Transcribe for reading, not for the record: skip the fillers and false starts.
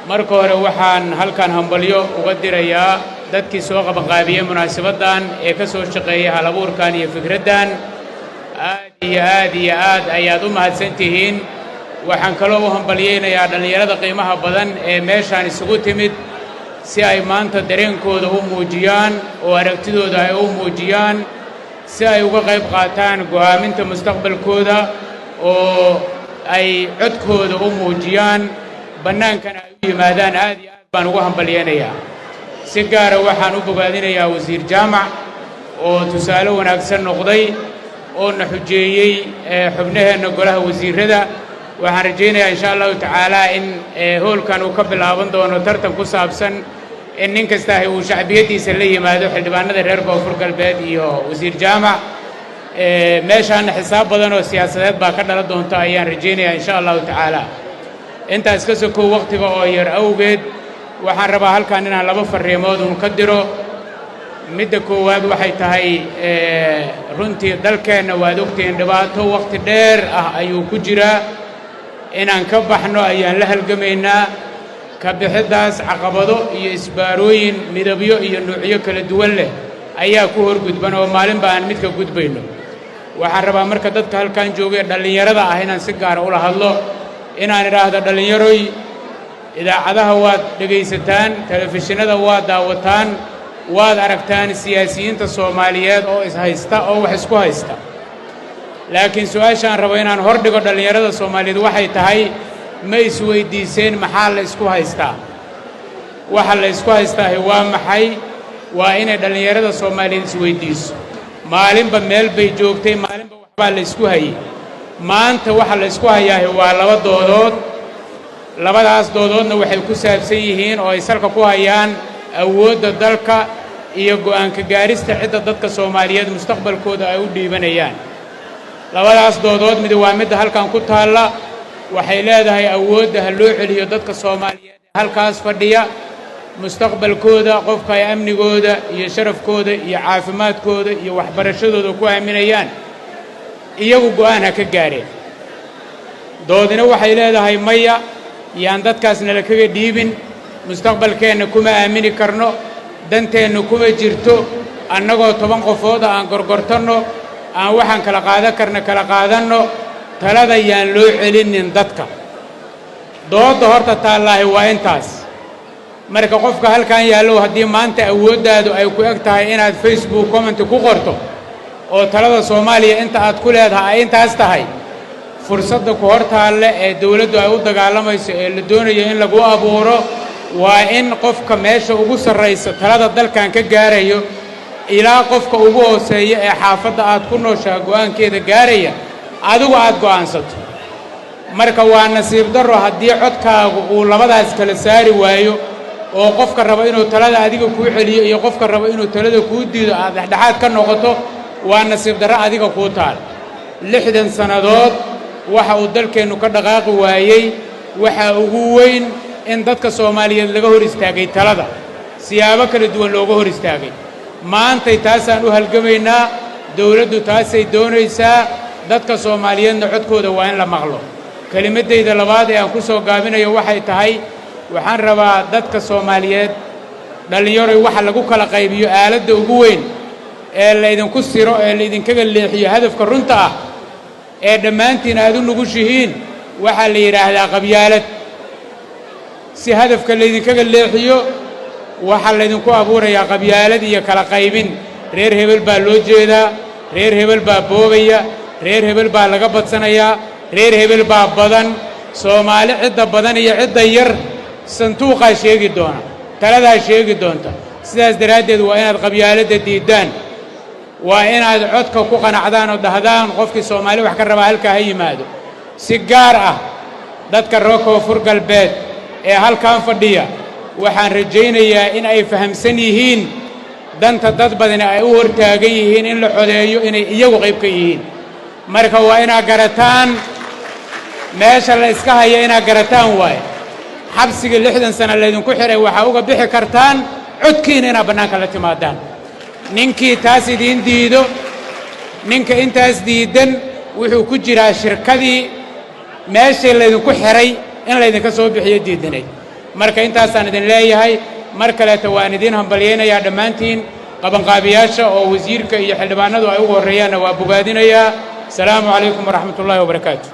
marka hore waxaan halkan hambalyo uga dirayaa dadkii soo qabanqaabiyey munaasabadan ee ka soo shaqeeyay halabuurkan iyo fikraddan aad ayaad u mahadsantihiin waxaan kaloo u hambalyeynayaa dhallinyarada qiimaha badan ee meeshaan isugu timid si ay maanta dareenkooda u muujiyaan oo aragtidooda ay u muujiyaan si ay uga qayb qaataan go'aaminta mustaqbalkooda oo ay codkooda u muujiyaan bannaankana ay u yimaadaan aad iyo aad baan ugu hambalyeynayaa si gaara waxaan u bogaadinayaa wasiir jaamac oo tusaale wanaagsan noqday oo na xujeeyey xubnaheenna golaha wasiirrada waxaan rajaynayaa insha allahu tacaala in hoolkan uu ka bilaaban doono tartan ku saabsan in nin kasta uu shacbiyadiisa la yimaado xildhibaanada reer koonfur galbeed iyo wasiir jaamac meeshaana xisaab badan oo siyaasadeed baa ka dhalan doonta ayaan rajaynayaa insha allahu tacaala intaas ka sokow waqtiga oo yar awgeed waxaan rabaa halkan inaan laba fariimood uun ka diro midda koowaad waxay tahay runtii dalkeenna waad ogtihiin dhibaato waqti dheer ah ayuu ku jiraa inaan ka baxno ayaan la halgamaynaa ka bixiddaas caqabado iyo isbaarooyin midabyo iyo nuucyo kala duwan leh ayaa ku horgudban oo maalinba aan midka gudbayno waxaan rabaa marka dadka halkan joogay dhallinyarada ah inaan si gaara ula hadlo inaan idhaahdo dhallinyaroy idaacadaha waad dhegaysataan telefishinada waad daawataan waad aragtaan siyaasiyiinta soomaaliyeed oo ishaysta oo wax isku haysta laakiin su'aashaan rabo inaan hordhigo dhallinyarada soomaaliyeed waxay tahay ma isweydiiseen maxaa la isku haystaa waxa la isku haystaahi waa maxay waa inay dhallinyarada soomaaliyeed isweydiiso maalinba meel bay joogtay maalinba waxbaa la isku hayay maanta waxa la isku hayaahi waa laba doodood labadaas doodoodna waxay ku saabsan yihiin oo ay salka ku hayaan awoodda dalka iyo go'aanka gaarista cidda dadka soomaaliyeed mustaqbalkooda ay u dhiibanayaan labadaas doodood mid waa midda halkan ku taalla waxay leedahay awoodda ha loo celiyo dadka soomaaliyeed ee halkaas fadhiya mustaqbalkooda qofka ay amnigooda iyo sharafkooda iyo caafimaadkooda iyo waxbarashadooda ku aaminayaan iyagu go'aan ha ka gaareen doodina waxay leedahay maya yaan dadkaas nala kaga dhiibin mustaqbalkeenna kuma aamini karno danteenna kuma jirto annagoo 10 qofooda aan gorgortanno aan waxaan kala qaadan karna kala qaadanno talada yaan loo celinin dadka doodda horta taallaahi waa intaas marka qofka halkan yaallow haddii maanta awooddaadu ay ku eg tahay inaad facebook comment ku qorto oo talada soomaaliya inta aad ku leedahay ay intaas tahay fursadda ku hor taalle ee dawladdu ay u dagaalamayso ee la doonayo in lagu abuuro waa in qofka meesha ugu sarraysa talada dalkan ka gaarayo ilaa qofka ugu hooseeya ee xaafadda aad ku nooshaha go'aankeeda gaaraya adigu aad go'aansato marka waa nasiib darro haddii codkaagu uu labadaas kala saari waayo oo qofka raba inuu talada adiga kuu celiyo iyo qofka raba inuu talada kuu diido aad dhexdhexaad ka noqoto waa nasiib darro adiga kuu taal 60 sannadood waxa uu dalkeennu ka dhaqaaqi waayey waxa ugu weyn in dadka soomaaliyeed laga hor istaagay talada siyaabo kala duwan looga hor istaagay maantay taasaan u halgamaynaa dawladdu taasay doonaysaa dadka soomaaliyeedna codkooda waa in la maqlo kelimaddayda labaad ee aan ku soo gaabinayo waxay tahay waxaan rabaa dadka soomaaliyeed dhallinyaroy waxa lagu kala qaybiyo aaladda ugu weyn ee laydinku siro ee laydinkaga leexiyo hadafka runta ah ee dhammaantiin aad u nugushihiin waxaa la yidhaahdaa qabyaalad si hadafka laydinkaga leexiyo waxaa laydinku abuurayaa qabyaalad iyo kala qaybin reer hebel baa loo jeedaa reer hebel baa boobaya reer hebel baa laga badsanayaa reer hebel baa badan soomaali cidda badan iyo cidda yar sanduuqaa sheegi doona taladaa sheegi doonta sidaas daraaddeed waa inaad qabyaaladda diiddaan waa inaad codka ku qanacdaan oo dhahdaan qofkii soomaali wax ka rabaa halkaa ha yimaado si gaar ah dadka reer koonfur galbeed ee halkan fadhiya waxaan rajaynayaa in ay fahamsan yihiin danta dad badani ay u hortaagan yihiin in la codeeyo inay iyagu qayb ka yihiin marka waa inaad garataan meesha la iska haya inaad garataan waaye xabsiga 60 sano laydinku xiray waxaa uga bixi kartaan codkiina inaad bannaanka la timaadaan ninkii taas idiin diido ninka intaas diidan wuxuu ku jiraa shirkadii meeshii laydinku xiray in laydinka soo bixiyo diidanayd marka intaasaan idin leeyahay mar kaleeta waan idin hambalyaynayaa dhammaantiin qabanqaabiyaasha oo wasiirka iyo xildhibaanadu ay ugu horreeyaanna waa bogaadinayaa asalaamu calaykum waraxmatullaahi wabarakaatu